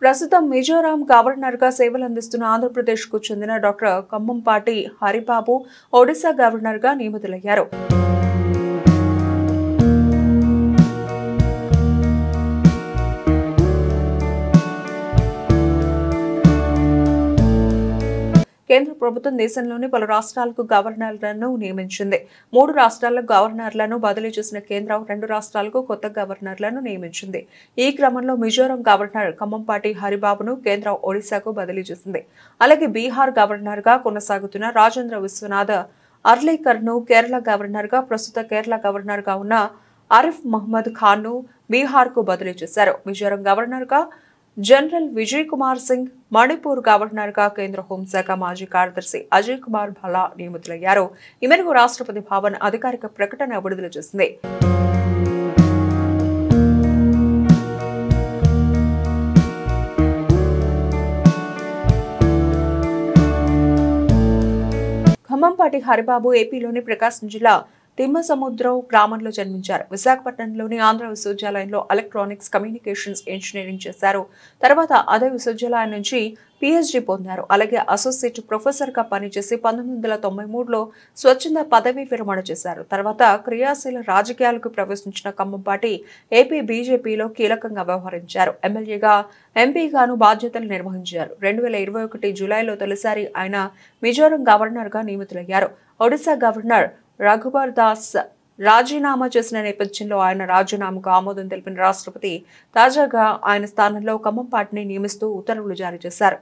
ప్రస్తుతం మిజోరాం గవర్నర్గా సేవలందిస్తున్న ఆంధ్రప్రదేశ్కు చెందిన డాక్టర్ కంభంపాటి హరిబాబు ఒడిశా గవర్నర్గా నియమితులయ్యారు. కేంద్ర ప్రభుత్వం దేశంలోని పలు రాష్ట్రాలకు గవర్నర్లను నియమించింది. 3 రాష్ట్రాలకు గవర్నర్లను బదిలీ చేసిన కేంద్రం 2 రాష్ట్రాలకు కొత్త గవర్నర్లను నియమించింది. ఈ క్రమంలో మిజోరాం గవర్నర్ కంభంపాటి హరిబాబును కేంద్రం ఒడిశాకు బదిలీ చేసింది. అలాగే బీహార్ గవర్నర్గా కొనసాగుతున్న రాజేంద్ర విశ్వనాథ్ అర్లేకర్ను కేరళ గవర్నర్గా, ప్రస్తుత కేరళ గవర్నర్గా ఉన్న ఆరిఫ్ మహ్మద్ ఖాన్ను బీహార్కు బదిలీ చేశారు. మిజోరాం గవర్నర్గా జనరల్ విజయ్ కుమార్ సింగ్, మణిపూర్ గవర్నర్గా కేంద్ర హోంశాఖ మాజీ కార్యదర్శి అజయ్ కుమార్ భల్లా నియమితులయ్యారు. ఈ మేరకు రాష్ట్రపతి భవన్ అధికారిక ప్రకటన విడుదల చేసింది. కంభంపాటి హరిబాబు ఏపీలోని ప్రకాశం జిల్లా తిమ్మసముద్రం గ్రామంలో జన్మించారు. విశాఖపట్నంలోని ఆంధ్ర విశ్వవిద్యాలయంలో ఎలక్ట్రానిక్స్ కమ్యూనికేషన్స్ ఇంజనీరింగ్ చేశారు. తర్వాత అదే విశ్వవిద్యాలయం నుంచి PhD పొందారు. అలాగే అసోసియేట్ ప్రొఫెసర్గా పనిచేసి 1993లో స్వచ్ఛంద పదవీ విరమణ చేశారు. తర్వాత క్రియాశీల రాజకీయాలకు ప్రవేశించిన కంభంపాటి ఏపీ బీజేపీలో కీలకంగా వ్యవహరించారు. ఎమ్మెల్యేగా, ఎంపీగాను బాధ్యతలు నిర్వహించారు. 2021 జూలైలో తొలిసారి ఆయన మిజోరాం గవర్నర్గా నియమితులయ్యారు. ఒడిశా గవర్నర్ రఘుబర్ దాస్ రాజీనామా చేసిన నేపథ్యంలో ఆయన రాజీనామాకు ఆమోదం తెలిపిన రాష్ట్రపతి తాజాగా ఆయన స్థానంలో కంభంపాటిని నియమిస్తూ ఉత్తర్వులు జారీ చేశారు.